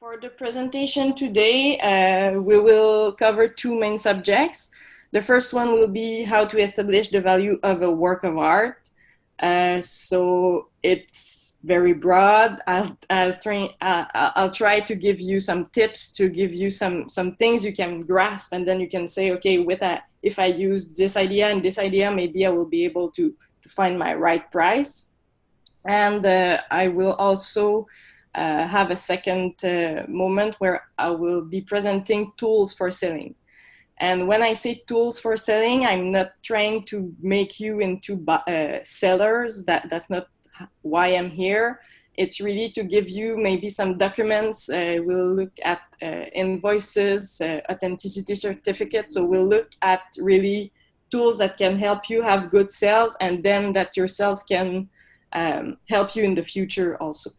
For the presentation today, we will cover two main subjects. The first one will be how to establish the value of a work of art. So it's very broad. I'll try to give you some tips, to give you some things you can grasp, and then you can say, okay, with that, if I use this idea and this idea, maybe I will be able to find my right price. And I will also have a second moment where I will be presenting tools for selling. And when I say tools for selling, I'm not trying to make you into sellers. That's not why I'm here. It's really to give you maybe some documents. We'll look at invoices, authenticity certificates. So we'll look at really tools that can help you have good sales, and then that your sales can help you in the future also.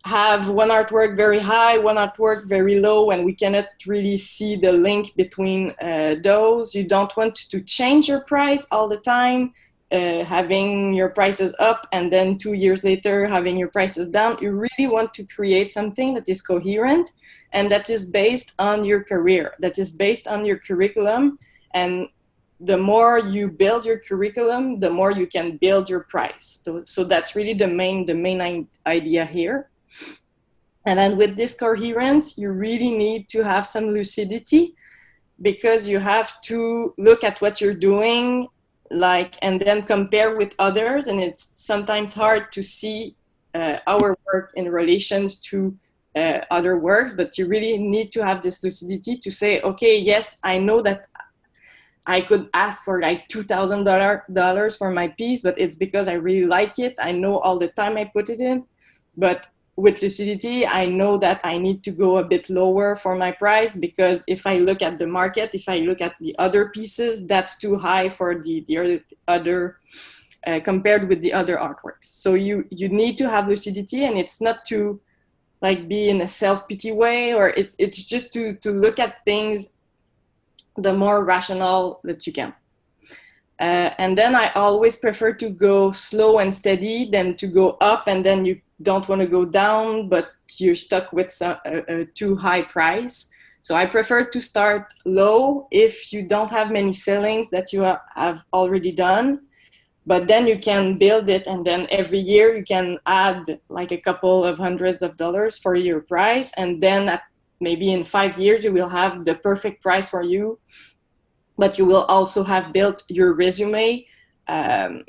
Have one artwork very high, one artwork very low, and we cannot really see the link between those. You don't want to change your price all the time, having your prices up and then 2 years later having your prices down. You really want to create something that is coherent and that is based on your career, that is based on your curriculum. And the more you build your curriculum, the more you can build your price. So that's really the main idea here. And then with this coherence, you really need to have some lucidity, because you have to look at what you're doing, and then compare with others. And it's sometimes hard to see our work in relations to other works, but you really need to have this lucidity to say, okay, yes, I know that I could ask for like $2,000 for my piece, but it's because I really like it. I know all the time I put it in, but with lucidity, I know that I need to go a bit lower for my price, because if I look at the market, if I look at the other pieces, that's too high for the other compared with the other artworks. So you need to have lucidity, and it's not to like be in a self-pity way, or it's just to look at things the more rational that you can. And then I always prefer to go slow and steady than to go up and then you don't want to go down, but you're stuck with a too high price. So I prefer to start low if you don't have many sellings that you have already done, but then you can build it, and then every year you can add like a couple of hundreds of dollars for your price, and then maybe in 5 years you will have the perfect price for you, but you will also have built your resume.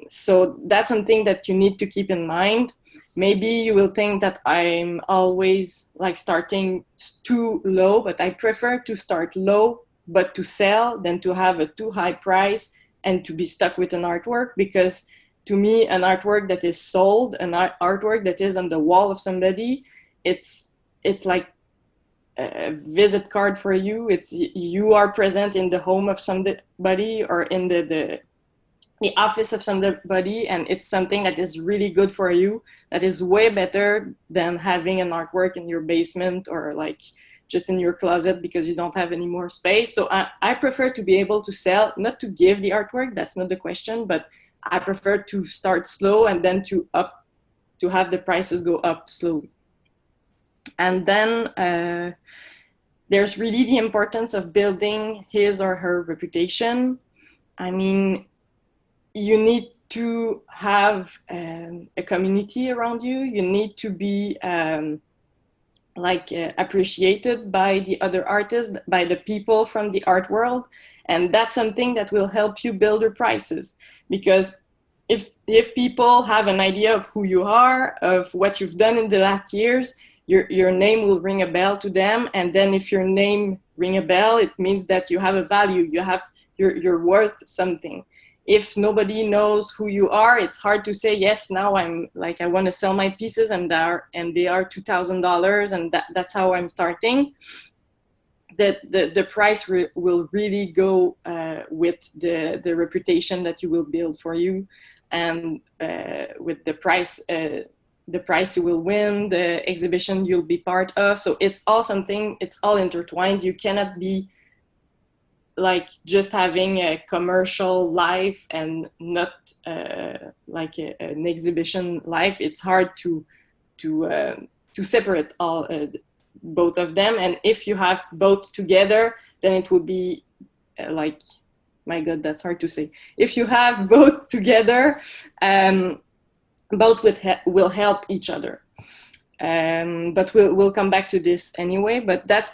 So that's something that you need to keep in mind. Maybe you will think that I'm always like starting too low, but I prefer to start low but to sell than to have a too high price and to be stuck with an artwork. Because to me, an artwork that is sold, an artwork that is on the wall of somebody, it's like a visit card for you. It's you are present in the home of somebody or in the office of somebody, and it's something that is really good for you, that is way better than having an artwork in your basement or like just in your closet because you don't have any more space. So I prefer to be able to sell, not to give the artwork, that's not the question, but I prefer to start slow and then to have the prices go up slowly. And then there's really the importance of building his or her reputation. I mean, you need to have a community around you. You need to be appreciated by the other artists, by the people from the art world. And that's something that will help you build your prices. Because if people have an idea of who you are, of what you've done in the last years, your name will ring a bell to them. And then if your name ring a bell, it means that you have a value, you're worth something. If nobody knows who you are, it's hard to say, yes, now I want to sell my pieces and they are $2,000 and that's how I'm starting. The price will really go with the reputation that you will build for you, and with the price you will win, the exhibition you'll be part of. So it's all intertwined. You cannot be like just having a commercial life and not an exhibition life. It's hard to separate all both of them. And if you have both together, then it will be like, my God, that's hard to say. If you have both together, both will help each other. But we'll come back to this anyway. But that's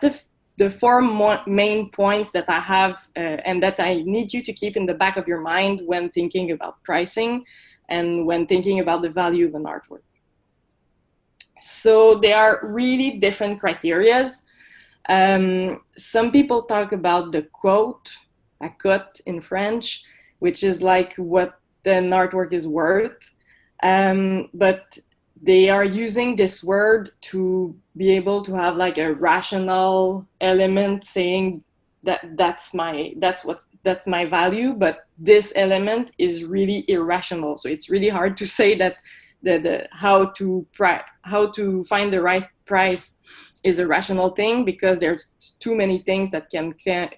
the four main points that I have and that I need you to keep in the back of your mind when thinking about pricing and when thinking about the value of an artwork. So there are really different criterias. Some people talk about the quote, la cote in French, which is like what an artwork is worth. But they are using this word to be able to have like a rational element saying that that's my value, but this element is really irrational. So it's really hard to say that how to find the right price is a rational thing, because there's too many things that can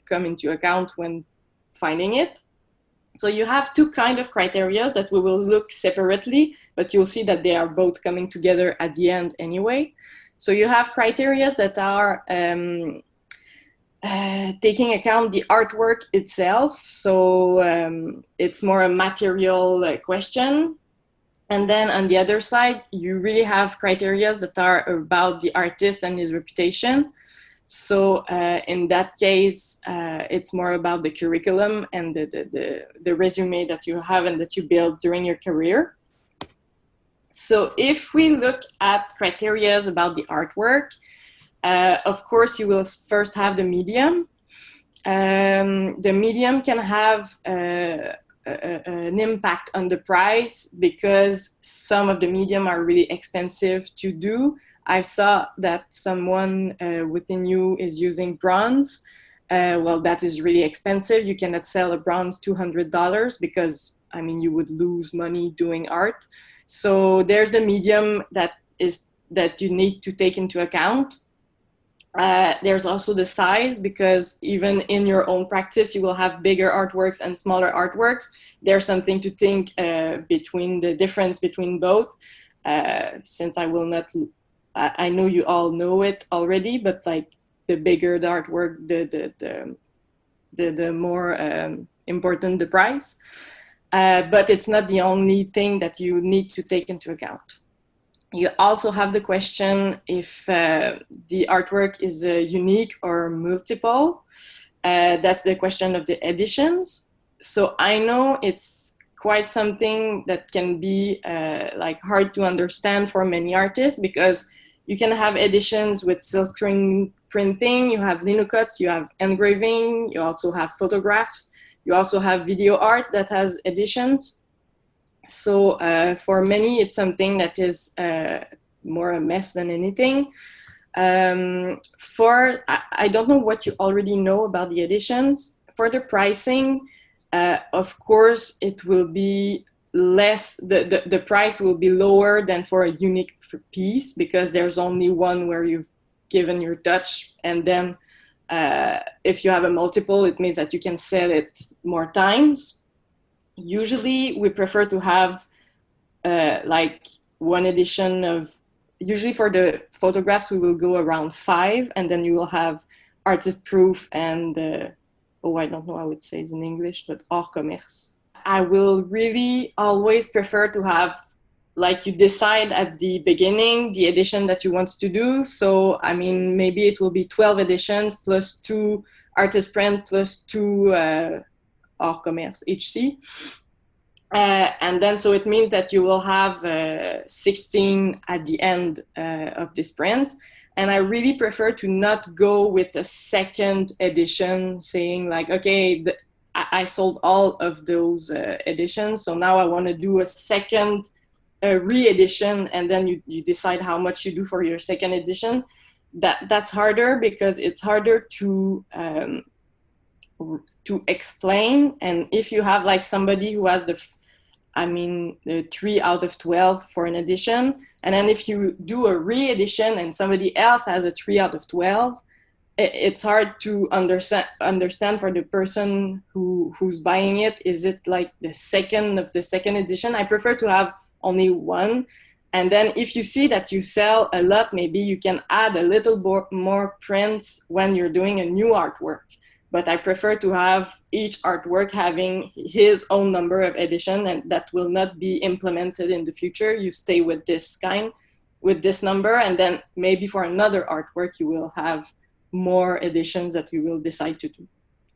come into account when finding it. So you have two kind of criteria that we will look separately, but you'll see that they are both coming together at the end anyway. So you have criteria that are taking account the artwork itself. So it's more a material question. And then on the other side, you really have criteria that are about the artist and his reputation. So in that case, it's more about the curriculum and the resume that you have and that you build during your career. So if we look at criteria about the artwork, of course, you will first have the medium. The medium can have an impact on the price because some of the medium are really expensive to do. I saw that someone within you is using bronze. Well, that is really expensive. You cannot sell a bronze $200 because, I mean, you would lose money doing art. So there's the medium that you need to take into account. There's also the size, because even in your own practice, you will have bigger artworks and smaller artworks. There's something to think between the difference between both, since I will not... I know you all know it already, but like the bigger the artwork, the more important the price. But it's not the only thing that you need to take into account. You also have the question if the artwork is unique or multiple. That's the question of the editions. So I know it's quite something that can be like hard to understand for many artists, because you can have editions with silkscreen printing, you have linocuts, you have engraving, you also have photographs, you also have video art that has editions. So for many, it's something that is more a mess than anything. I don't know what you already know about the editions. For the pricing, of course, it will be less, the price will be lower than for a unique piece, because there's only one where you've given your touch. And then if you have a multiple, it means that you can sell it more times. Usually we prefer to have like one edition of, usually for the photographs, we will go around 5, and then you will have artist proof and, I don't know how it says in English, but hors commerce. I will really always prefer to have, like, you decide at the beginning the edition that you want to do. So, I mean, maybe it will be 12 editions plus 2 artist print plus 2 hors commerce, HC. And then, so it means that you will have 16 at the end of this print. And I really prefer to not go with a second edition saying like, okay, I sold all of those editions, so now I want to do a second re-edition, and then you decide how much you do for your second edition. That's harder, because it's harder to explain. And if you have like somebody who has the 3 out of 12 for an edition, and then if you do a re-edition and somebody else has a 3 out of 12, it's hard to understand for the person who's buying it. Is it like the second of the second edition? I prefer to have only one, And then if you see that you sell a lot, maybe you can add a little more prints when you're doing a new artwork. But I prefer to have each artwork having his own number of edition, and that will not be implemented in the future. You stay with this number, and then maybe for another artwork, you will have more editions that you will decide to do.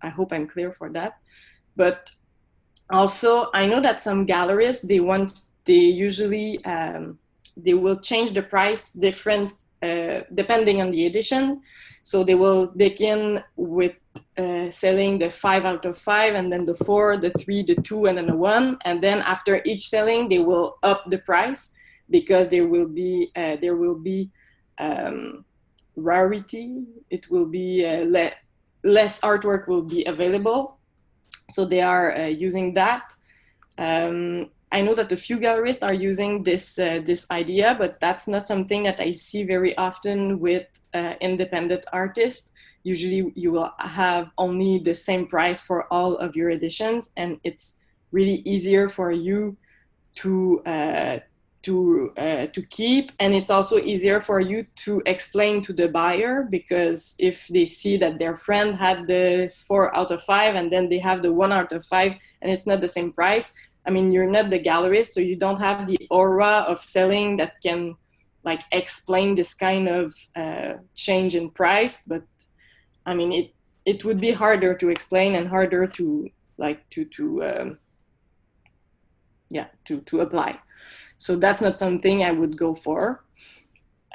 I hope I'm clear for that. But also, I know that some galleries, they usually, they will change the price different depending on the edition. So they will begin with selling the 5 out of 5, and then the 4, the 3, the 2, and then the 1. And then after each selling, they will up the price because there will be rarity. It will be less artwork will be available. So they are using that. I know that a few gallerists are using this idea, but that's not something that I see very often with independent artists. Usually you will have only the same price for all of your editions, and it's really easier for you to keep, and it's also easier for you to explain to the buyer, because if they see that their friend had the 4 out of 5 and then they have the 1 out of 5 and it's not the same price, I mean, you're not the gallerist, so you don't have the aura of selling that can like explain this kind of change in price. But I mean, it would be harder to explain and harder to like to apply. So that's not something I would go for.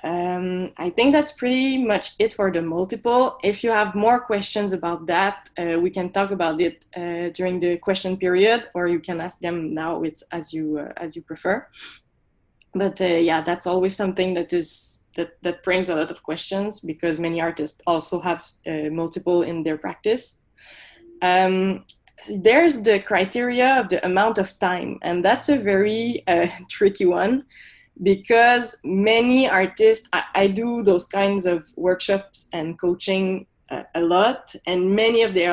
I think that's pretty much it for the multiple. If you have more questions about that, we can talk about it during the question period, or you can ask them now. It's as you prefer. But yeah, that's always something that brings a lot of questions, because many artists also have multiple in their practice. There's the criteria of the amount of time, and that's a very tricky one, because many artists, I do those kinds of workshops and coaching a lot, and many of the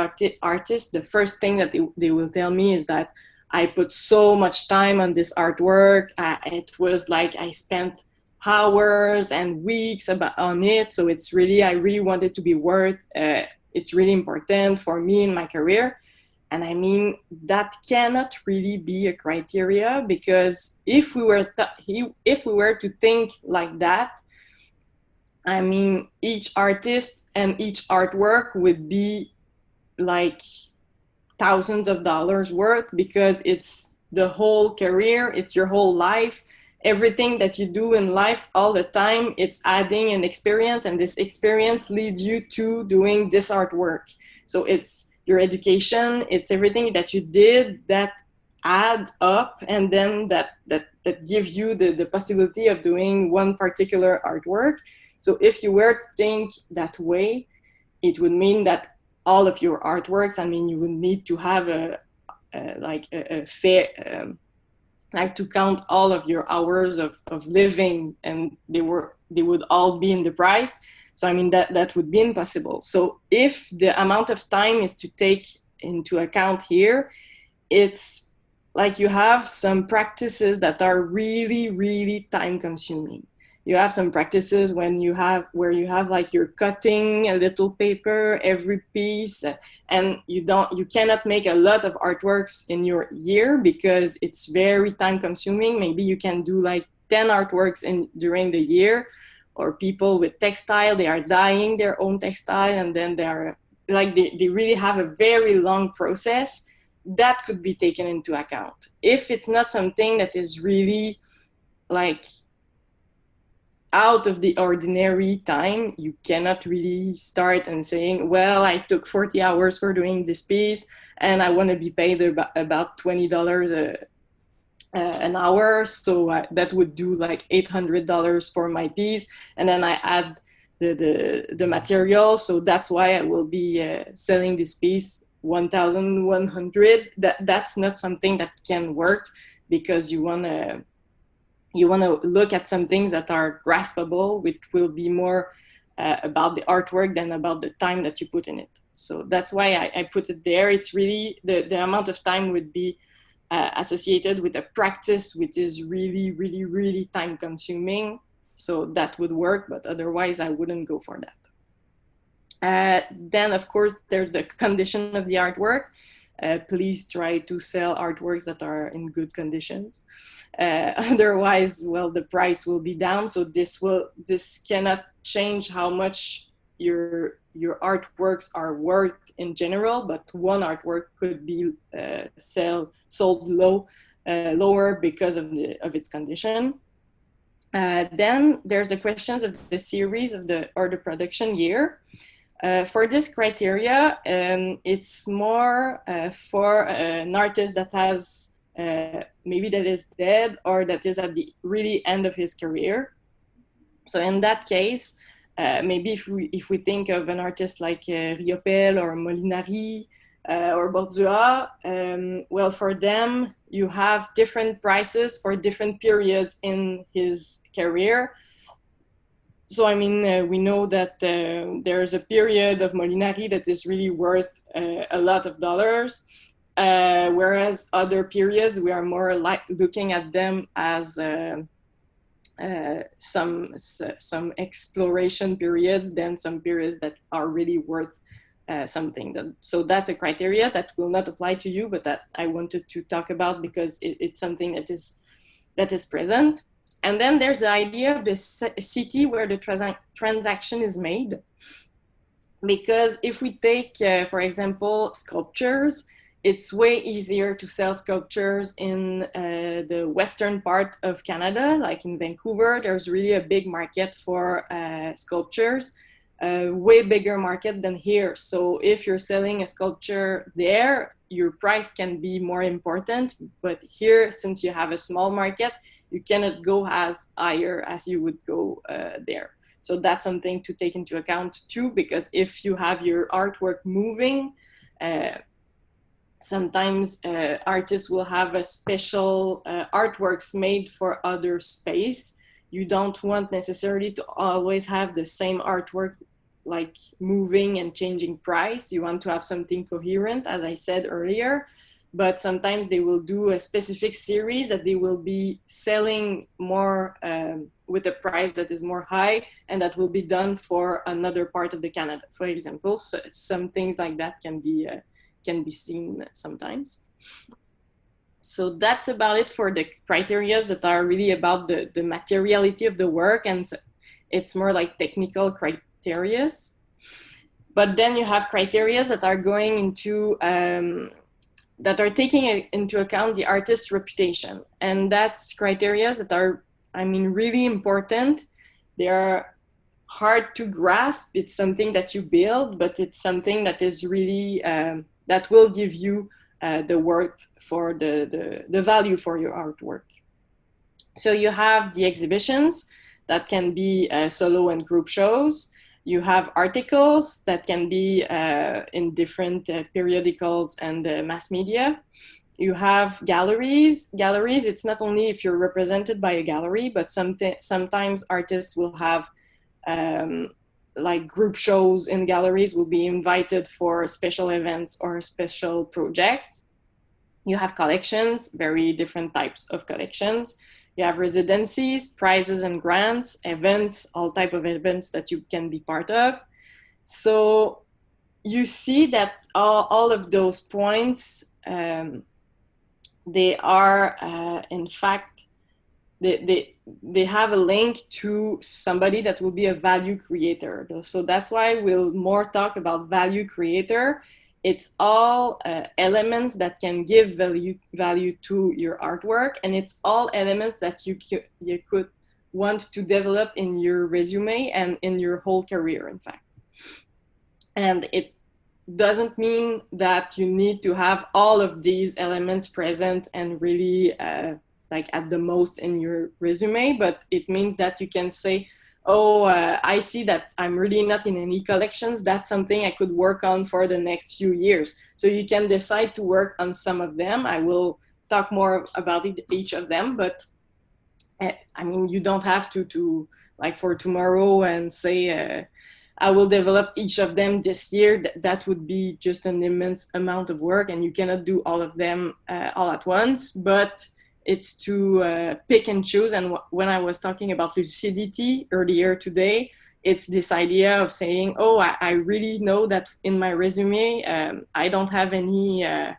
artists, the first thing that they will tell me is that I put so much time on this artwork. It was like I spent hours and weeks on it, so it's really, I really want it to be worth, it's really important for me in my career. And I mean, that cannot really be a criteria, because if we were to think like that, I mean, each artist and each artwork would be like thousands of dollars worth, because it's the whole career, it's your whole life. Everything that you do in life all the time, it's adding an experience, and this experience leads you to doing this artwork. So it's your education, it's everything that you did that add up, and then that give you the possibility of doing one particular artwork. So if you were to think that way, it would mean that all of your artworks, I mean, you would need to have a fair, like to count all of your hours of living, and they would all be in the price. So I mean, that would be impossible. So if the amount of time is to take into account here, it's like you have some practices that are really, really time consuming. You have some practices where you have like you're cutting a little paper every piece, and you cannot make a lot of artworks in your year because it's very time consuming. Maybe you can do like 10 artworks during the year. Or people with textile, they are dyeing their own textile, and then they are like they really have a very long process that could be taken into account. If it's not something that is really like out of the ordinary time, you cannot really start and saying, well, I took 40 hours for doing this piece and I want to be paid about $20 an hour, so that would do like $800 for my piece, and then I add the material, so that's why I will be selling this piece 1,100. That's not something that can work, because you want to look at some things that are graspable, which will be more about the artwork than about the time that you put in it. So that's why I put it there. It's really the amount of time would be associated with a practice which is really, really, really time consuming. So that would work, but otherwise I wouldn't go for that. Then, of course, there's the condition of the artwork. Please try to sell artworks that are in good conditions. Otherwise, well, the price will be down. So this cannot change how much your artworks are worth in general, but one artwork could be sold lower because of its condition. Then there's the questions of the series or the production year. For this criteria, it's more for an artist that has maybe that is dead or that is at the really end of his career. So in that case, maybe if we think of an artist like Riopel or Molinari or Bordua, well, for them, you have different prices for different periods in his career. So, I mean, we know that there's a period of Molinari that is really worth a lot of dollars, whereas other periods, we are more like looking at them as some exploration periods than some periods that are really worth something. So that's a criteria that will not apply to you, but that I wanted to talk about because it's something that is present. And then there's the idea of the city where the transaction is made. Because if we take, for example, sculptures, it's way easier to sell sculptures in the western part of Canada, like in Vancouver. There's really a big market for sculptures, way bigger market than here. So if you're selling a sculpture there, your price can be more important. But here, since you have a small market, you cannot go as higher as you would go there. So that's something to take into account too, because if you have your artwork moving, sometimes artists will have a special artworks made for other space. You don't want necessarily to always have the same artwork like moving and changing price. You want to have something coherent, as I said earlier. But sometimes they will do a specific series that they will be selling more with a price that is more high, and that will be done for another part of the Canada, for example. So some things like that can be seen sometimes. So that's about it for the criteria that are really about the materiality of the work, and it's more like technical criteria. But then you have criteria that are going into that are taking into account the artist's reputation. And that's criteria that are, I mean, really important. They are hard to grasp. It's something that you build, but it's something that is really, that will give you the worth for the value for your artwork. So you have the exhibitions that can be solo and group shows. You have articles that can be in different periodicals and mass media. You have galleries. Galleries, it's not only if you're represented by a gallery, but sometimes artists will have like group shows in galleries, will be invited for special events or special projects. You have collections, very different types of collections. You have residencies, prizes and grants, events, all type of events that you can be part of. So you see that all of those points, they are, in fact, they have a link to somebody that will be a value creator. So that's why we'll more talk about value creator. It's all elements that can give value to your artwork, and it's all elements that you could want to develop in your resume and in your whole career, in fact. And it doesn't mean that you need to have all of these elements present and really like at the most in your resume, but it means that you can say, oh, I see that I'm really not in any collections. That's something I could work on for the next few years. So you can decide to work on some of them. I will talk more about each of them, but I mean, you don't have to like for tomorrow and say, I will develop each of them this year. That would be just an immense amount of work, and you cannot do all of them all at once, but it's to pick and choose. And when I was talking about lucidity earlier today, it's this idea of saying, oh, I really know that in my resume, I don't have any, I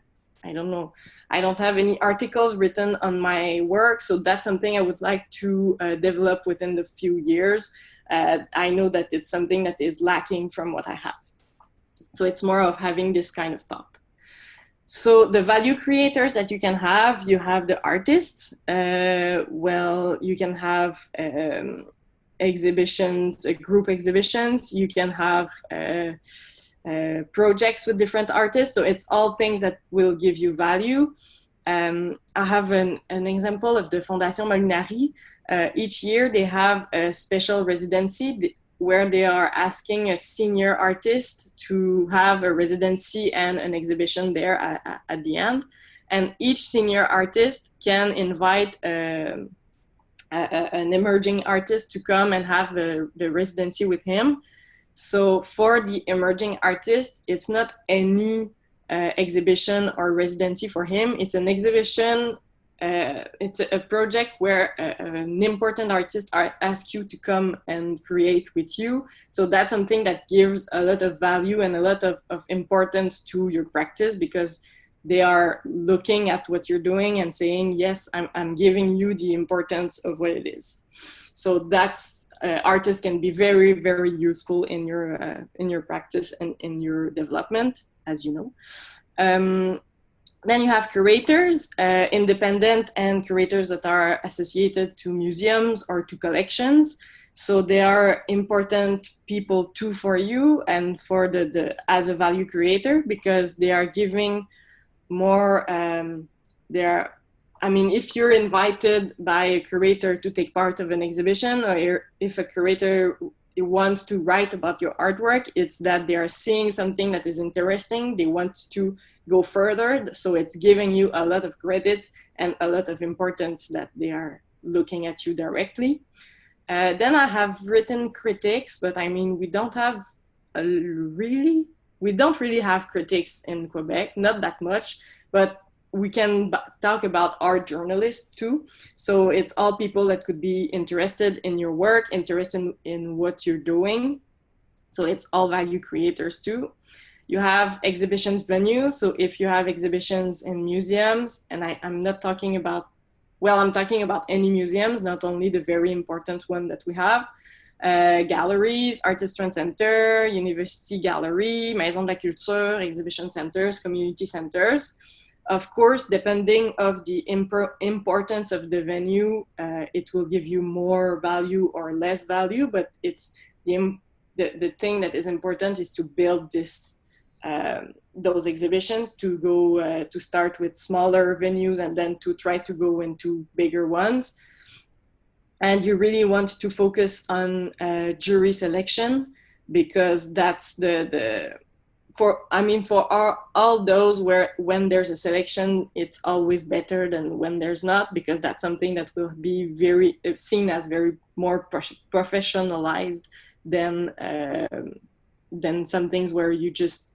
don't know, I don't have any articles written on my work. So that's something I would like to develop within the few years. I know that it's something that is lacking from what I have. So it's more of having this kind of thought. So the value creators that you have the artists. Well, you can have exhibitions, group exhibitions. You can have projects with different artists. So it's all things that will give you value. I have an example of the Fondation Molinari. Each year they have a special residency where they are asking a senior artist to have a residency and an exhibition there at the end. And each senior artist can invite an emerging artist to come and have the residency with him. So for the emerging artist, it's not any exhibition or residency for him. It's an exhibition. It's a project where an important artist asks you to come and create with you. So that's something that gives a lot of value and a lot of importance to your practice, because they are looking at what you're doing and saying, yes, I'm giving you the importance of what it is. So that's artists can be very, very useful in your practice and in your development, as you know. Then you have curators, independent and curators that are associated to museums or to collections. So they are important people too for you and for the as a value creator, because they are giving more, I mean, if you're invited by a curator to take part of an exhibition, or if a curator wants to write about your artwork, it's that they are seeing something that is interesting. They want to go further. So it's giving you a lot of credit and a lot of importance that they are looking at you directly. Then I have written critics, but I mean, we don't really have critics in Quebec, not that much, but we can talk about art journalists too. So it's all people that could be interested in your work, interested in what you're doing. So it's all value creators too. You have exhibitions venues. So if you have exhibitions in museums, and I'm not talking about, well, I'm talking about any museums, not only the very important one that we have. Galleries, Artist Center, University Gallery, Maison de la Culture, exhibition centers, community centers. Of course, depending of the importance of the venue, it will give you more value or less value, but it's the thing that is important is to build this those exhibitions, to go to start with smaller venues and then to try to go into bigger ones. And you really want to focus on jury selection, because that's for all those where when there's a selection, it's always better than when there's not, because that's something that will be very seen as very more professionalized than some things where you just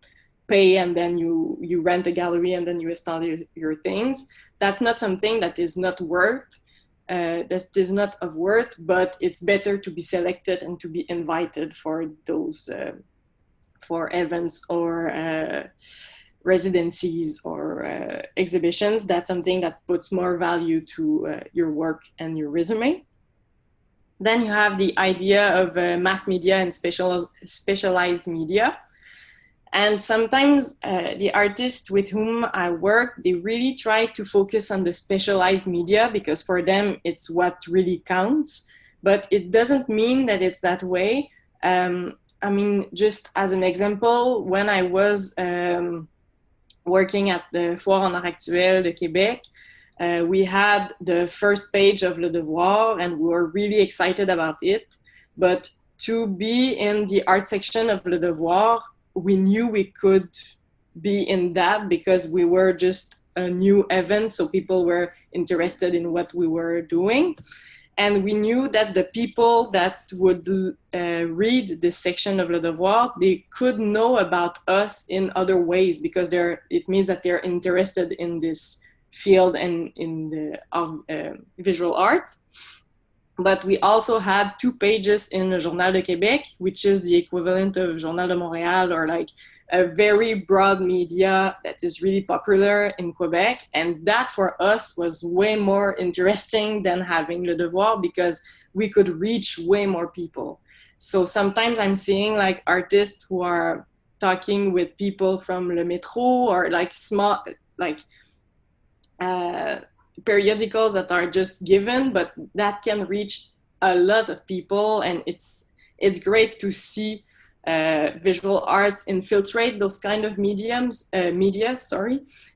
pay and then you rent a gallery and then you install your things. That's not something that is not worth. That is not of worth, but it's better to be selected and to be invited for those for events or residencies or exhibitions. That's something that puts more value to your work and your resume. Then you have the idea of mass media and specialized media. And sometimes the artists with whom I work, they really try to focus on the specialized media, because for them, it's what really counts. But it doesn't mean that it's that way. I mean, just as an example, when I was working at the Foire en Art Actuel de Québec, we had the first page of Le Devoir, and we were really excited about it. But to be in the art section of Le Devoir, we knew we could be in that because we were just a new event, so people were interested in what we were doing. And we knew that the people that would read this section of Le Devoir, they could know about us in other ways, because it means that they're interested in this field and in the visual arts. But we also had 2 pages in Le Journal de Québec, which is the equivalent of Journal de Montréal, or like a very broad media that is really popular in Quebec. And that for us was way more interesting than having Le Devoir, because we could reach way more people. So sometimes I'm seeing like artists who are talking with people from Le Métro, or like small, like periodicals that are just given, but that can reach a lot of people. And it's great to see visual arts infiltrate those kind of media.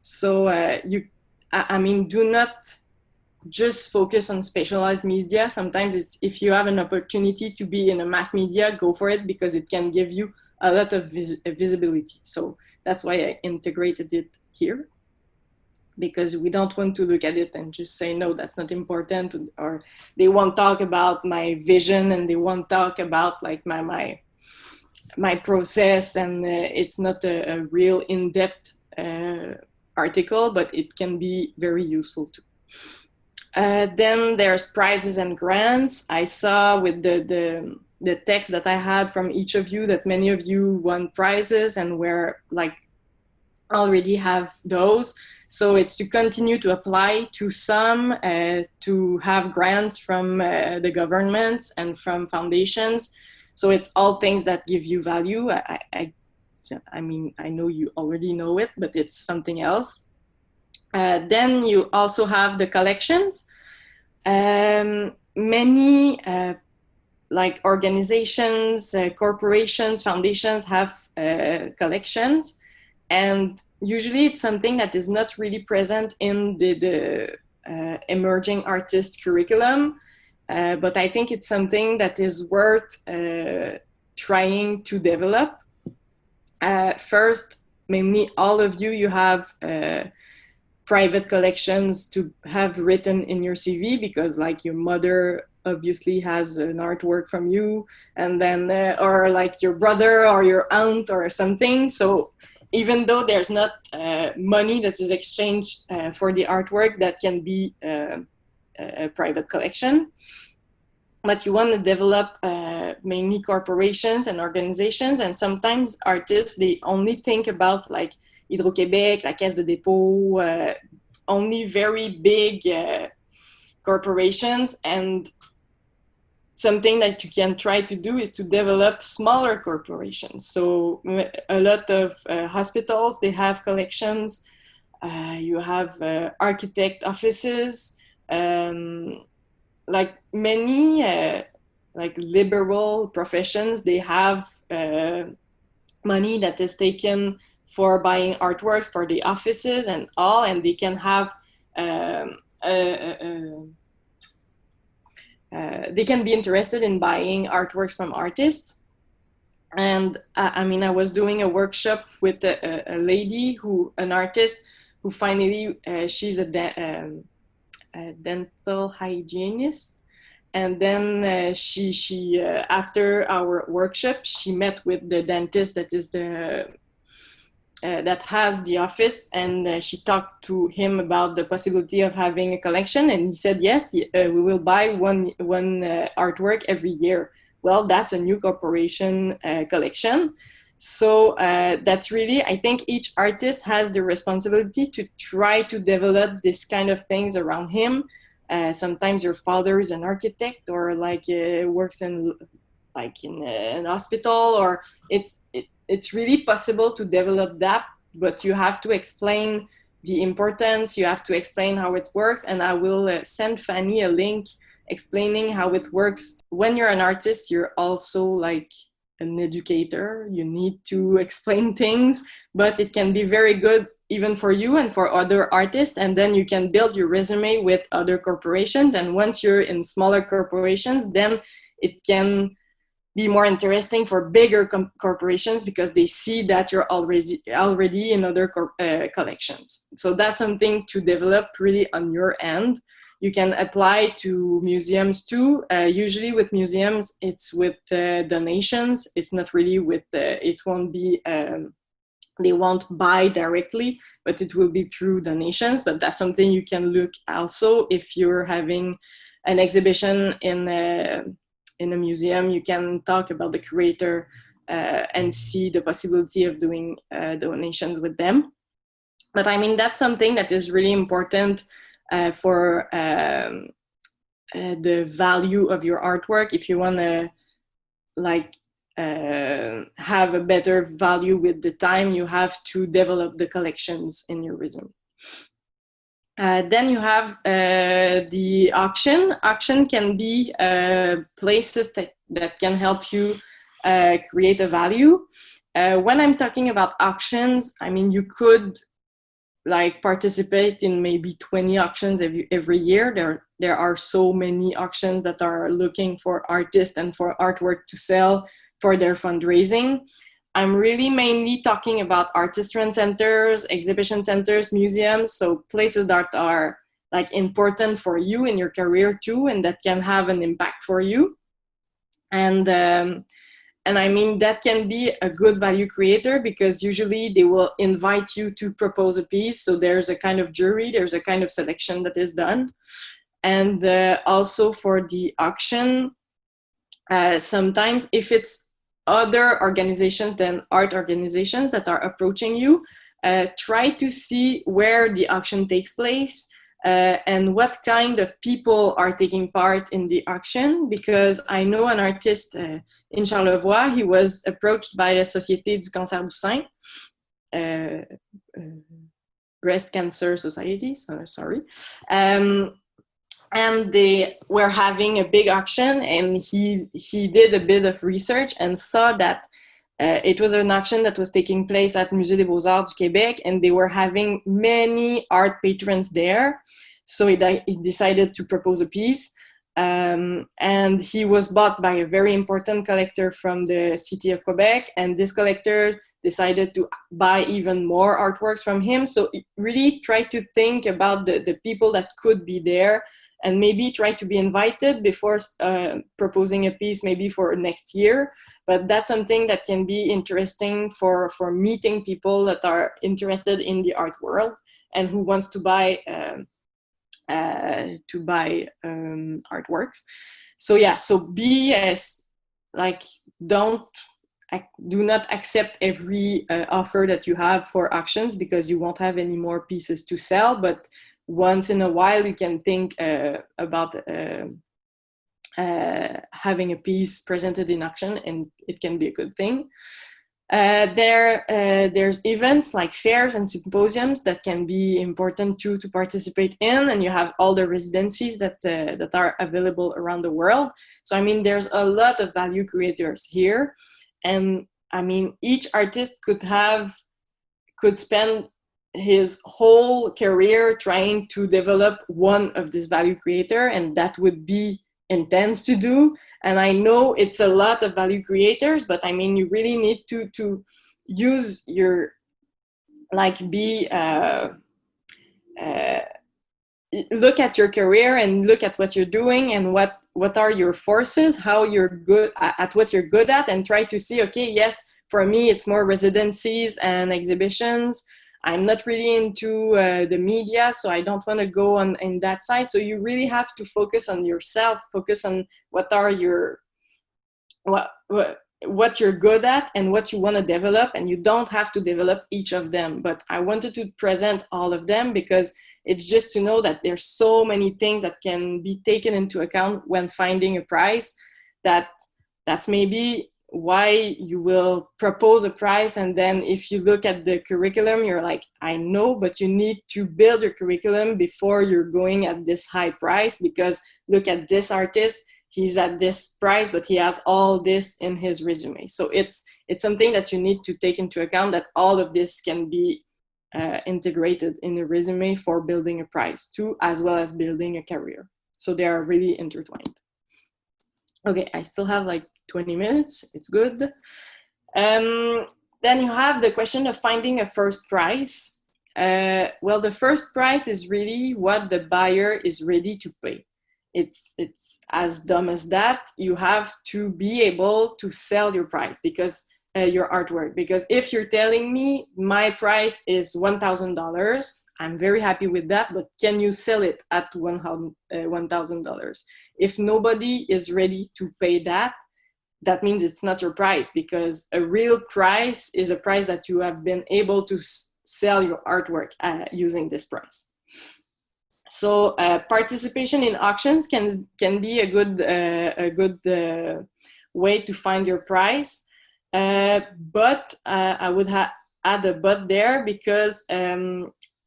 So I mean, do not just focus on specialized media. Sometimes if you have an opportunity to be in a mass media, go for it, because it can give you a lot of visibility. So that's why I integrated it here, because we don't want to look at it and just say, no, that's not important, or they won't talk about my vision, and they won't talk about like my process, and it's not a real in-depth article, but it can be very useful too. Then there's prizes and grants. I saw with the text that I had from each of you that many of you won prizes and were like already have those. So it's to continue to apply to some, to have grants from the governments and from foundations. So it's all things that give you value. I mean, I know you already know it, but it's something else. Then you also have the collections. Many like organizations, corporations, foundations have collections. And usually it's something that is not really present in the emerging artist curriculum. But I think it's something that is worth trying to develop. First, mainly all of you have private collections to have written in your CV, because like your mother obviously has an artwork from you, and then or like your brother or your aunt or something. So even though there's not money that is exchanged for the artwork, that can be a private collection. But you want to develop mainly corporations and organizations, and sometimes artists, they only think about like Hydro-Québec, la Caisse de dépôt, only very big corporations. And something that you can try to do is to develop smaller corporations. So a lot of hospitals, they have collections. You have architect offices, like many like liberal professions, they have money that is taken for buying artworks for the offices and all, and they can have they can be interested in buying artworks from artists. And I mean, I was doing a workshop with a lady an artist who finally, she's a dental hygienist. And then she after our workshop, she met with the dentist that is that has the office, and she talked to him about the possibility of having a collection, and he said yes, we will buy one artwork every year. Well, that's a new corporation collection. So that's really, I think each artist has the responsibility to try to develop this kind of things around him. Sometimes your father is an architect, or like works in an hospital, or it's really possible to develop that, but you have to explain the importance, you have to explain how it works. And I will send Fanny a link explaining how it works. When you're an artist, you're also like an educator. You need to explain things, but it can be very good even for you and for other artists. And then you can build your resume with other corporations. And once you're in smaller corporations, then it can be more interesting for bigger corporations because they see that you're already in other collections. So that's something to develop really on your end. You can apply to museums too. Usually with museums, it's with donations. It's not really with, it won't be, they won't buy directly, but it will be through donations. But that's something you can look also if you're having an exhibition in a museum. You can talk about the curator and see the possibility of doing donations with them. But I mean, that's something that is really important for the value of your artwork. If you want to like have a better value with the time, you have to develop the collections in your resume. Then you have the auction. Auction can be places that can help you create a value. When I'm talking about auctions, I mean, you could like participate in maybe 20 auctions every year. There are so many auctions that are looking for artists and for artwork to sell for their fundraising. I'm really mainly talking about artisan centers, exhibition centers, museums, so places that are like important for you in your career too, and that can have an impact for you. And I mean, that can be a good value creator because usually they will invite you to propose a piece. So there's a kind of jury, there's a kind of selection that is done. And also for the auction, sometimes if it's other organizations than art organizations that are approaching you, try to see where the auction takes place and what kind of people are taking part in the auction. Because I know an artist in Charlevoix, he was approached by la Société du Cancer du Sein, Breast Cancer Society, sorry. And they were having a big auction, and he did a bit of research and saw that it was an auction that was taking place at Musée des Beaux-Arts du Québec, and they were having many art patrons there. So he decided to propose a piece, and he was bought by a very important collector from the city of Quebec, and this collector decided to buy even more artworks from him. So really try to think about the people that could be there, and maybe try to be invited before proposing a piece maybe for next year. But that's something that can be interesting for meeting people that are interested in the art world and who wants to buy artworks. So yeah, so be like do not accept every offer that you have for auctions, because you won't have any more pieces to sell. But once in a while you can think about having a piece presented in auction, and it can be a good thing. There's events like fairs and symposiums that can be important too to participate in, and you have all the residencies that are available around the world. So I mean, there's a lot of value creators here, and I mean, each artist could spend his whole career trying to develop one of this value creator, and that would be intense to do. And I know it's a lot of value creators, but I mean, you really need to use your, like, look at your career and look at what you're doing and what are your forces, how you're good at what you're good at, and try to see, okay, yes, for me it's more residencies and exhibitions. I'm not really into the media, so I don't want to go in that side. So you really have to focus on yourself, focus on what you're good at and what you want to develop, and you don't have to develop each of them. But I wanted to present all of them because it's just to know that there's so many things that can be taken into account when finding a prize. That's maybe why you will propose a prize, and then if you look at the curriculum, you're like, I know, but you need to build your curriculum before you're going at this high price, because look at this artist, he's at this price, but he has all this in his resume. So it's something that you need to take into account, that all of this can be integrated in a resume for building a prize too, as well as building a career. So they are really intertwined. Okay, I still have like 20 minutes. It's good. Then you have the question of finding a first price. Well, the first price is really what the buyer is ready to pay. It's as dumb as that. You have to be able to sell your price, because your artwork. Because if you're telling me my price is $1,000, I'm very happy with that, but can you sell it at $1,000? If nobody is ready to pay that, that means it's not your price, because a real price is a price that you have been able to sell your artwork using this price. So participation in auctions can be a good way to find your price, but I would add a but there, because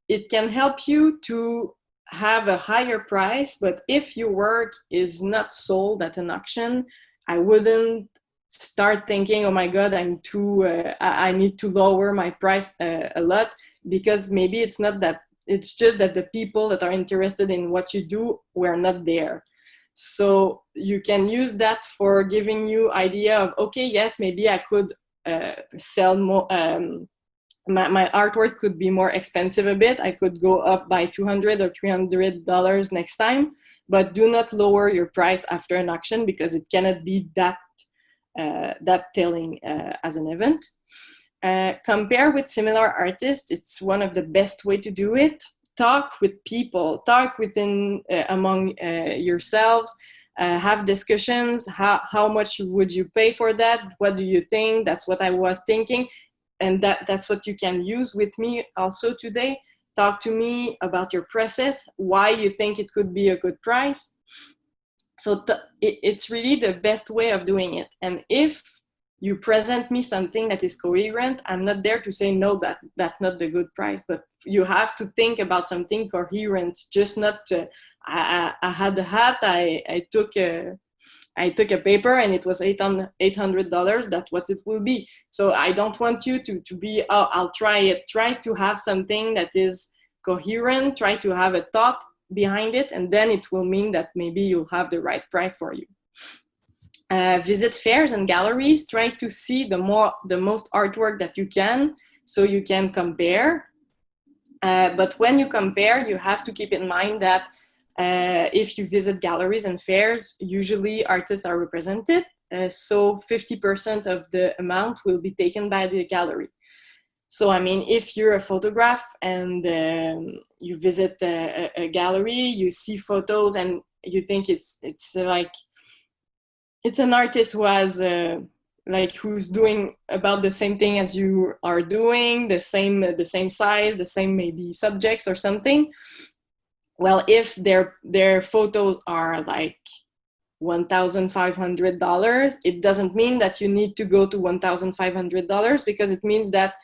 it can help you to have a higher price, but if your work is not sold at an auction, I wouldn't start thinking, oh my God, I need to lower my price a lot, because maybe it's not that, it's just that the people that are interested in what you do were not there. So you can use that for giving you idea of, okay, yes, maybe I could sell more, my artwork could be more expensive a bit. I could go up by $200 or $300 next time, but do not lower your price after an auction, because it cannot be that telling as an event. Compare with similar artists. It's one of the best way to do it. Talk with people, talk within among yourselves, have discussions. How much would you pay for that? What do you think? That's what I was thinking. And that's what you can use with me also today. Talk to me about your process, why you think it could be a good price. So it's really the best way of doing it. And if you present me something that is coherent, I'm not there to say, no, that's not the good price, but you have to think about something coherent, just not to, I had a hat, I took a paper and it was $800, that's what it will be. So I don't want you to be, oh, I'll try it. Try to have something that is coherent, try to have a thought behind it, and then it will mean that maybe you'll have the right price for you. Visit fairs and galleries, try to see the most artwork that you can, so you can compare. But when you compare, you have to keep in mind that if you visit galleries and fairs, usually artists are represented, so 50% of the amount will be taken by the gallery. So, I mean, if you're a photograph and you visit a gallery, you see photos and you think it's like, it's an artist who has who's doing about the same thing as you are doing, the same size, the same maybe subjects or something. Well, if their photos are like $1,500, it doesn't mean that you need to go to $1,500, because it means that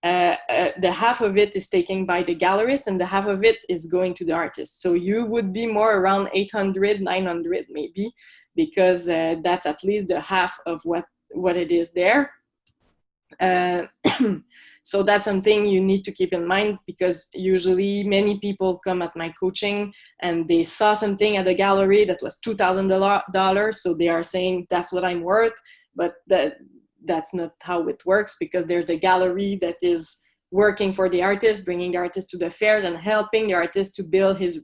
the half of it is taken by the gallerist and the half of it is going to the artist. So you would be more around 800, 900 maybe, because that's at least the half of what it is there. So that's something you need to keep in mind, because usually many people come at my coaching and they saw something at the gallery that was $2,000, so they are saying that's what I'm worth, but that's not how it works, because there's the gallery that is working for the artist, bringing the artist to the fairs and helping the artist to build his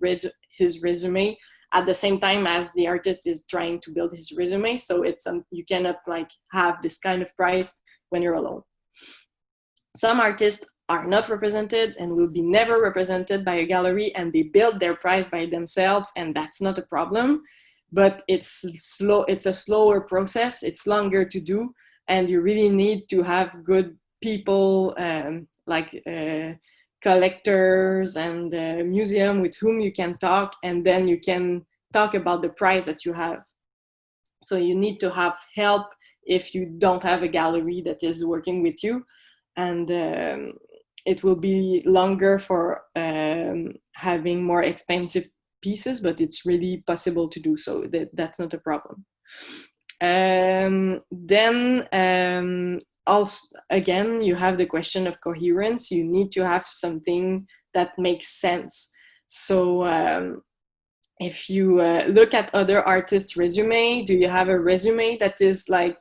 resume at the same time as the artist is trying to build his resume. So it's you cannot like have this kind of price when you're alone. Some artists are not represented and will be never represented by a gallery, and they build their price by themselves, and that's not a problem, but it's a slower process, it's longer to do, and you really need to have good people collectors and museum with whom you can talk, and then you can talk about the price that you have. So you need to have help if you don't have a gallery that is working with you, and it will be longer for having more expensive pieces, but it's really possible to do so. That's not a problem. Then also, again, you have the question of coherence. You need to have something that makes sense. So if you look at other artists' resume, do you have a resume that is like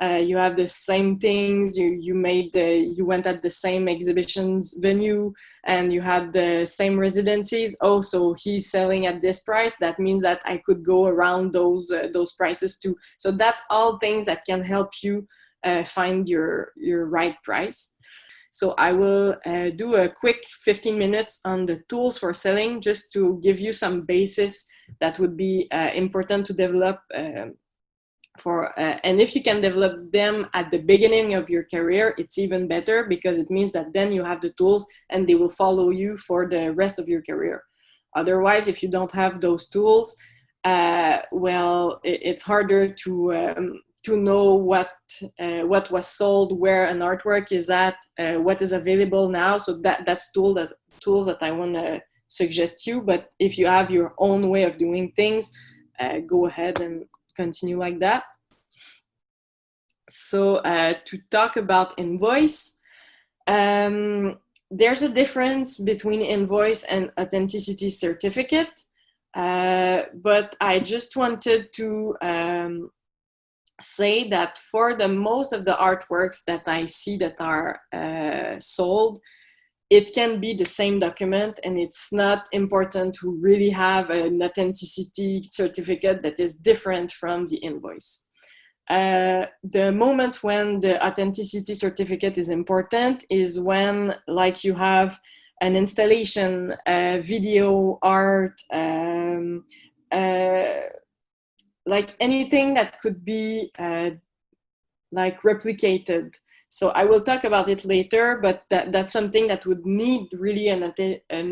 you have the same things, you went at the same exhibitions venue, and you had the same residencies? Oh, so he's selling at this price, that means that I could go around those prices too. So that's all things that can help you find your right price. So I will do a quick 15 minutes on the tools for selling, just to give you some basis that would be important to develop and if you can develop them at the beginning of your career, it's even better, because it means that then you have the tools and they will follow you for the rest of your career. Otherwise, if you don't have those tools, well, it's harder to know what was sold, where an artwork is at, what is available now. So that's tools that I want to suggest you. But if you have your own way of doing things, go ahead and continue like that. So to talk about Invoice, there's a difference between Invoice and authenticity certificate, but I just wanted to say that for the most of the artworks that I see that are sold, it can be the same document, and it's not important to really have an authenticity certificate that is different from the invoice. The moment when the authenticity certificate is important is when, like, you have an installation, video, art, like anything that could be like replicated. So I will talk about it later, but that's something that would need really an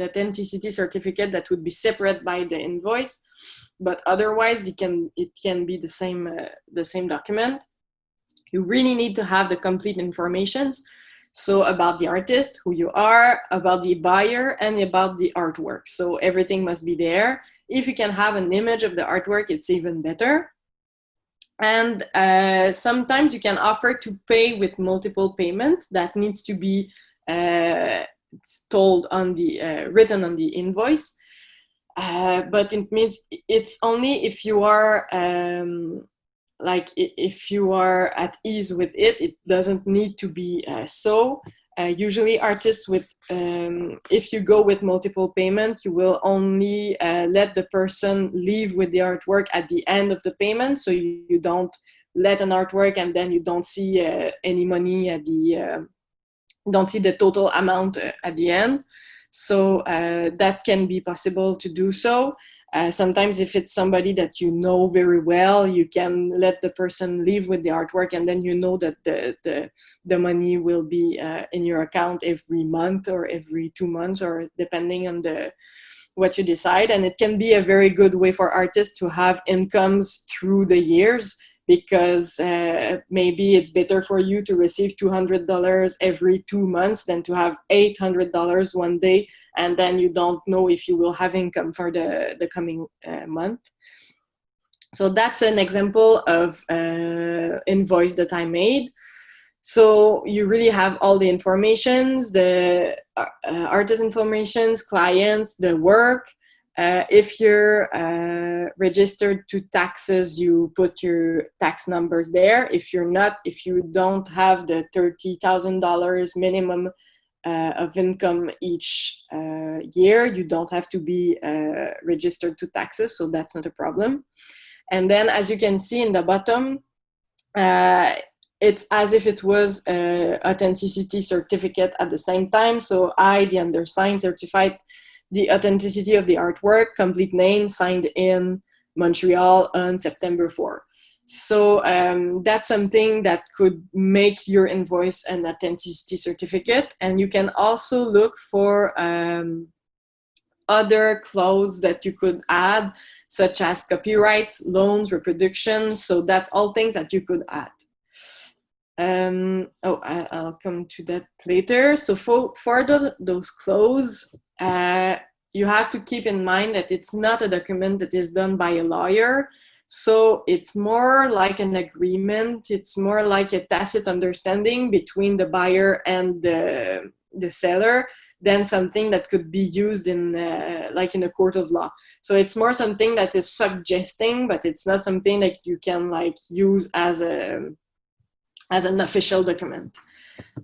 authenticity certificate that would be separate by the invoice. But otherwise, it can be the same document. You really need to have the complete information. So about the artist, who you are, about the buyer, and about the artwork. So everything must be there. If you can have an image of the artwork, it's even better. And sometimes you can offer to pay with multiple payment. That needs to be told on the written on the invoice. But it means it's only if you are like if you are at ease with it. It doesn't need to be so. Usually artists with, if you go with multiple payment, you will only let the person leave with the artwork at the end of the payment. So you don't let an artwork and then you don't see any money at the, don't see the total amount at the end. So that can be possible to do so. Sometimes if it's somebody that you know very well, you can let the person leave with the artwork, and then you know that the money will be in your account every month or every 2 months, or depending on what you decide. And it can be a very good way for artists to have incomes through the years, because maybe it's better for you to receive $200 every 2 months than to have $800 one day, and then you don't know if you will have income for the coming month. So that's an example of invoice that I made. So you really have all the informations, the artist informations, clients, the work. If you're registered to taxes, you put your tax numbers there. If you're not, if you don't have the $30,000 minimum of income each year, you don't have to be registered to taxes, so that's not a problem. And then, as you can see in the bottom, it's as if it was an authenticity certificate at the same time. So I, the undersigned, certified the authenticity of the artwork, complete name, signed in Montreal on September 4. So that's something that could make your invoice an authenticity certificate. And you can also look for other clauses that you could add, such as copyrights, loans, reproductions. So that's all things that you could add. I'll come to that later. So for those clauses, you have to keep in mind that it's not a document that is done by a lawyer. So it's more like an agreement. It's more like a tacit understanding between the buyer and the seller, than something that could be used in like in a court of law. So it's more something that is suggesting, but it's not something that you can like use as an official document.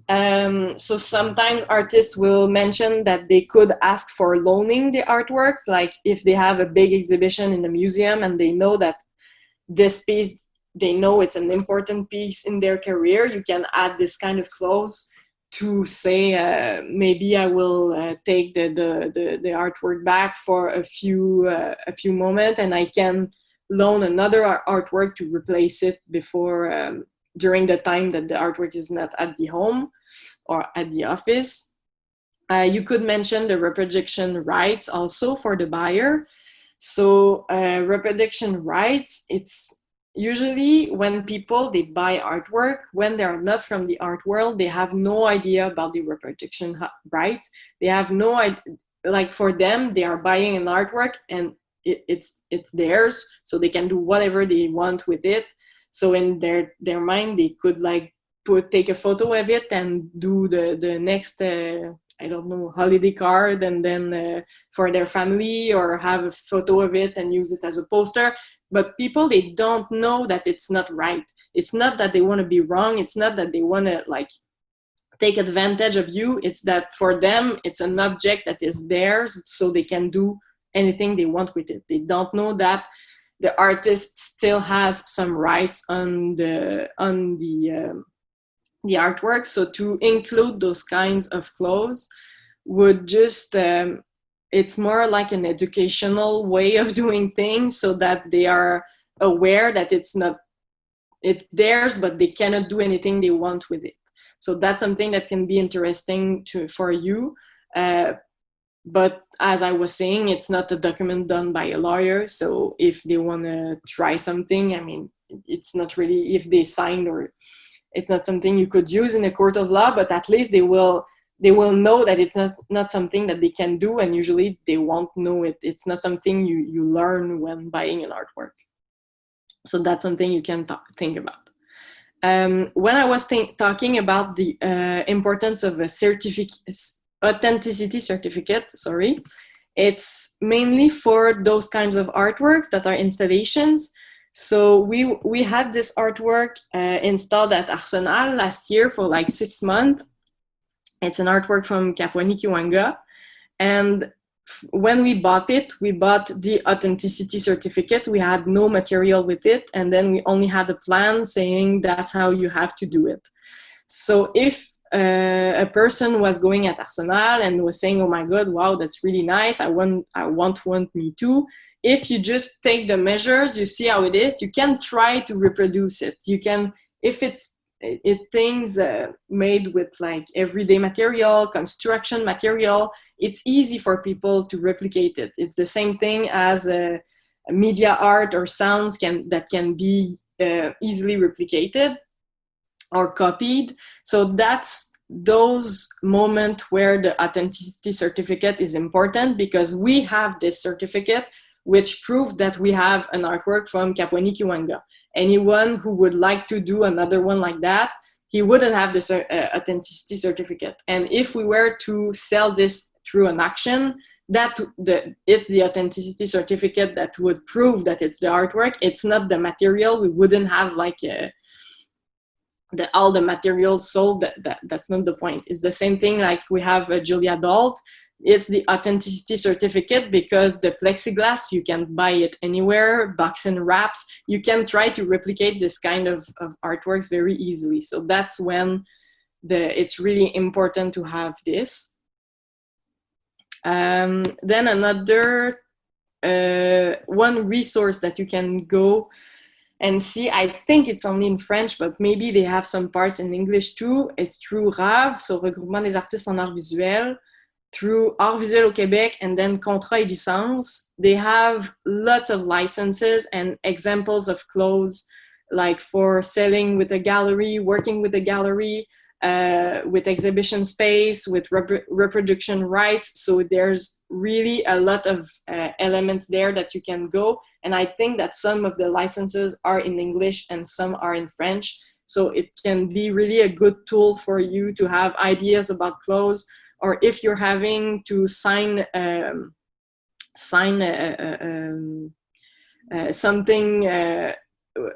So sometimes artists will mention that they could ask for loaning the artworks, like if they have a big exhibition in a museum and they know that this piece, they know it's an important piece in their career, you can add this kind of clause to say, maybe I will take the artwork back for a few moments, and I can loan another artwork to replace it before during the time that the artwork is not at the home or at the office. You could mention the reproduction rights also for the buyer. So reproduction rights, it's usually when people, they buy artwork, when they're not from the art world, they have no idea about the reproduction rights. They have no idea, like for them, they are buying an artwork and it's theirs, so they can do whatever they want with it. So in their mind, they could like take a photo of it and do the next I don't know, holiday card, and then for their family, or have a photo of it and use it as a poster. But people, they don't know that it's not right. It's not that they want to be wrong. It's not that they want to like take advantage of you. It's that for them, it's an object that is theirs, so they can do anything they want with it. They don't know that the artist still has some rights on the artwork. So to include those kinds of clauses would just, it's more like an educational way of doing things, so that they are aware that it's theirs, but they cannot do anything they want with it. So that's something that can be interesting for you. But as I was saying, it's not a document done by a lawyer. So if they want to try something, I mean, it's not really, if they signed, or it's not something you could use in a court of law, but at least they will know that it's not something that they can do, and usually they won't know it. It's not something you learn when buying an artwork. So that's something you can think about. When I was talking about the importance of a authenticity certificate, it's mainly for those kinds of artworks that are installations. So we had this artwork installed at Arsenal last year for like 6 months. It's an artwork from Kapwani-Kiwanga. And when we bought it, we bought the authenticity certificate. We had no material with it. And then we only had a plan saying that's how you have to do it. So if a person was going at Arsenal and was saying, oh my God, wow, that's really nice, I want me too. If you just take the measures, you see how it is, you can try to reproduce it. You can, if it's things made with like everyday material, construction material, it's easy for people to replicate it. It's the same thing as a media art or sounds that can be easily replicated or copied. So that's those moments where the authenticity certificate is important, because we have this certificate which proves that we have an artwork from Kapwani-Kiwanga. Anyone who would like to do another one like that, he wouldn't have the authenticity certificate. And if we were to sell this through an auction, it's the authenticity certificate that would prove that it's the artwork. It's not the material. We wouldn't have like all the materials sold. That's not the point. It's the same thing like we have a Julia Dalt. It's the authenticity certificate because the plexiglass, you can buy it anywhere, box and wraps. You can try to replicate this kind of artworks very easily. So that's when it's really important to have this. Then another one resource that you can go and see, I think it's only in French, but maybe they have some parts in English too. It's through RAV, so Regroupement des Artistes en Art Visuel, through Art Visuel au Québec, and then Contrat et Licence. They have lots of licenses and examples of clothes, like for selling with a gallery, working with a gallery, with exhibition space, with reproduction rights. So there's really a lot of elements there that you can go. And I think that some of the licenses are in English and some are in French. So it can be really a good tool for you to have ideas about clothes, or if you're having to sign something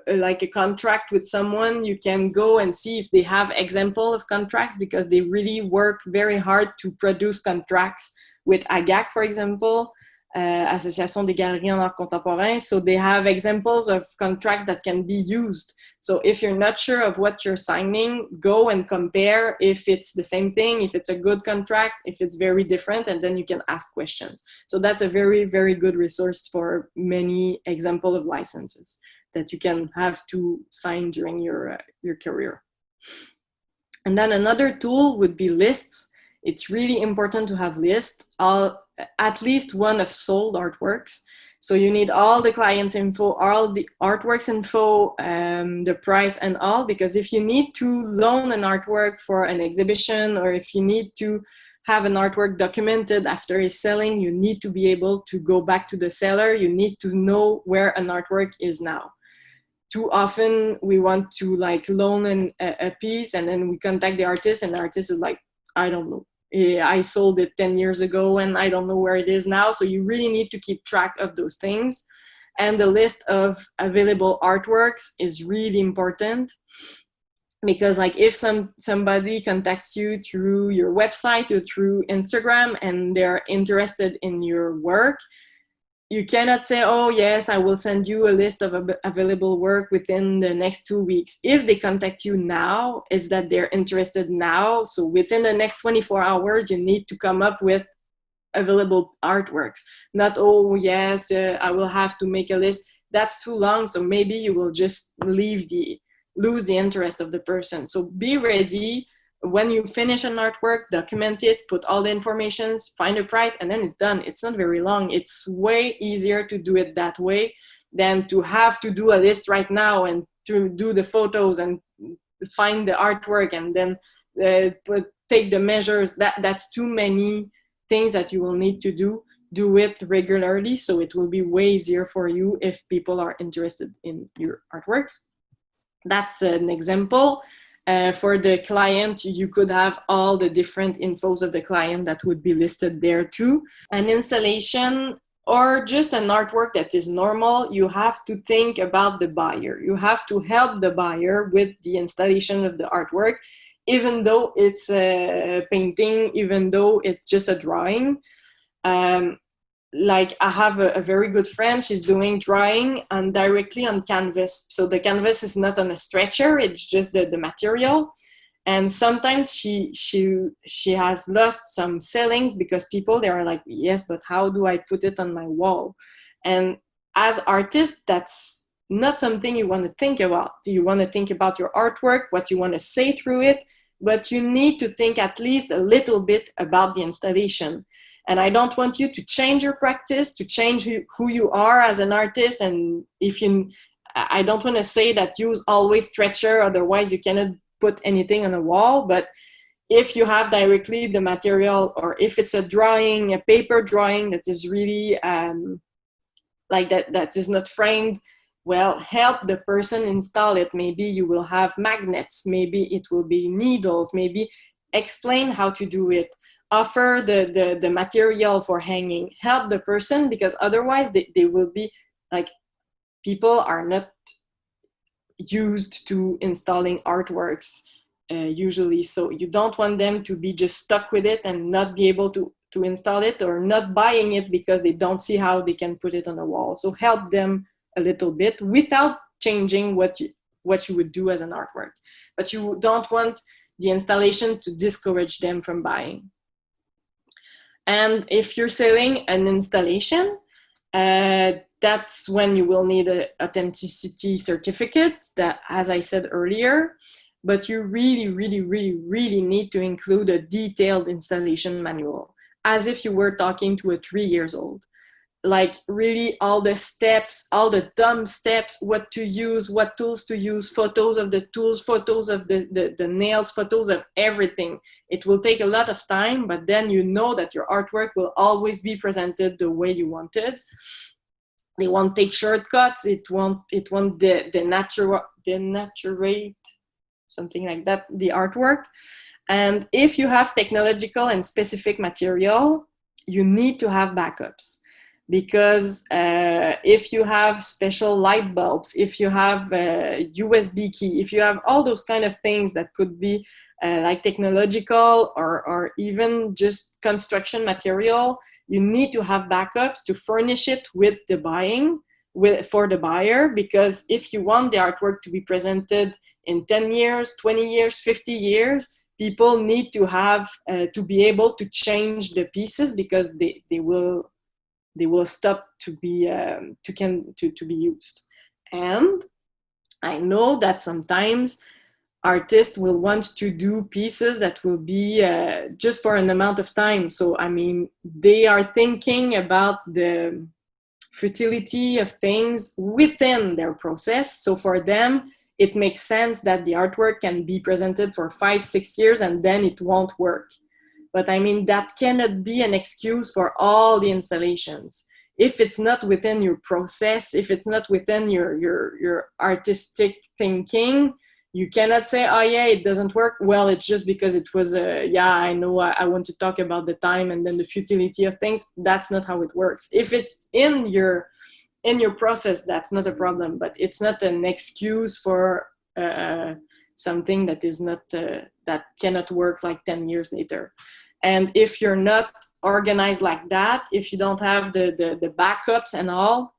like a contract with someone, you can go and see if they have example of contracts, because they really work very hard to produce contracts with AGAC, for example, Association des Galeries en Art Contemporain. So they have examples of contracts that can be used. So if you're not sure of what you're signing, go and compare if it's the same thing, if it's a good contract, if it's very different, and then you can ask questions. So that's a very, very good resource for many examples of licenses that you can have to sign during your career. And then another tool would be lists. It's really important to have lists, at least one of sold artworks. So you need all the client's info, all the artworks info, the price and all, because if you need to loan an artwork for an exhibition, or if you need to have an artwork documented after it's selling, you need to be able to go back to the seller. You need to know where an artwork is now. Too often we want to like loan a piece, and then we contact the artist, and the artist is like, I don't know. I sold it 10 years ago and I don't know where it is now. So you really need to keep track of those things. And the list of available artworks is really important, because like if somebody contacts you through your website or through Instagram and they're interested in your work, you cannot say, oh yes, I will send you a list of available work within the next 2 weeks. If they contact you now, it's that they're interested now. So within the next 24 hours, you need to come up with available artworks. Not, oh yes, I will have to make a list. That's too long. So maybe you will just lose the interest of the person. So be ready. When you finish an artwork, document it, put all the information, find a price, and then it's done. It's not very long. It's way easier to do it that way than to have to do a list right now and to do the photos and find the artwork and then take the measures. That's too many things that you will need to do. Do it regularly, so it will be way easier for you if people are interested in your artworks. That's an example. For the client, you could have all the different infos of the client that would be listed there too. An installation or just an artwork that is normal, you have to think about the buyer. You have to help the buyer with the installation of the artwork, even though it's a painting, even though it's just a drawing. Like I have a very good friend, she's doing drawing and directly on canvas. So the canvas is not on a stretcher, it's just the material. And sometimes she has lost some sellings because people, they are like, yes, but how do I put it on my wall? And as artists, that's not something you want to think about. You want to think about your artwork, what you want to say through it, but you need to think at least a little bit about the installation. And I don't want you to change your practice, to change who you are as an artist. And I don't want to say that use always stretcher, otherwise you cannot put anything on a wall. But if you have directly the material, or if it's a drawing, a paper drawing that is really like that is not framed, well, help the person install it. Maybe you will have magnets, maybe it will be needles, maybe explain how to do it. Offer the material for hanging, help the person, because otherwise they will be like, people are not used to installing artworks usually. So you don't want them to be just stuck with it and not be able to install it, or not buying it because they don't see how they can put it on a wall. So help them a little bit without changing what you would do as an artwork. But you don't want the installation to discourage them from buying. And if you're selling an installation, that's when you will need an authenticity certificate, that, as I said earlier, but you really, really, really, really need to include a detailed installation manual, as if you were talking to a 3-year-old. Like really all the steps, all the dumb steps, what to use, what tools to use, photos of the tools, photos of the nails, photos of everything. It will take a lot of time, but then you know that your artwork will always be presented the way you want it. They won't take shortcuts. It won't denaturate something like that, the artwork. And if you have technological and specific material, you need to have backups. Because if you have special light bulbs, if you have a USB key, if you have all those kind of things that could be like technological or even just construction material, you need to have backups to furnish it with the buying, for the buyer. Because if you want the artwork to be presented in 10 years, 20 years, 50 years, people need to have to be able to change the pieces, because they will stop to be to be used. And I know that sometimes artists will want to do pieces that will be just for an amount of time. So I mean, they are thinking about the futility of things within their process. So for them, it makes sense that the artwork can be presented for 5-6 years and then it won't work. But I mean, that cannot be an excuse for all the installations. If it's not within your process, if it's not within your artistic thinking, you cannot say, oh yeah, it doesn't work. Well, it's just because it was yeah, I know, I want to talk about the time and then the futility of things. That's not how it works. If it's in your process, that's not a problem, but it's not an excuse for something that is not that cannot work like 10 years later. And if you're not organized like that, if you don't have the backups and all,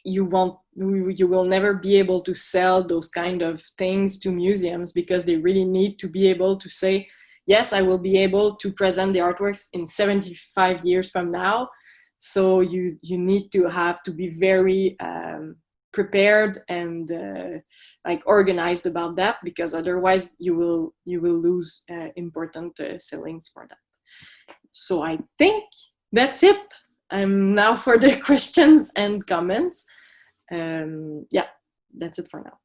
you will never be able to sell those kind of things to museums, because they really need to be able to say, yes, I will be able to present the artworks in 75 years from now. So you need to have to be very prepared and like organized about that, because otherwise you will lose important sellings for that. So I think that's it. Now for the questions and comments. Yeah, that's it for now.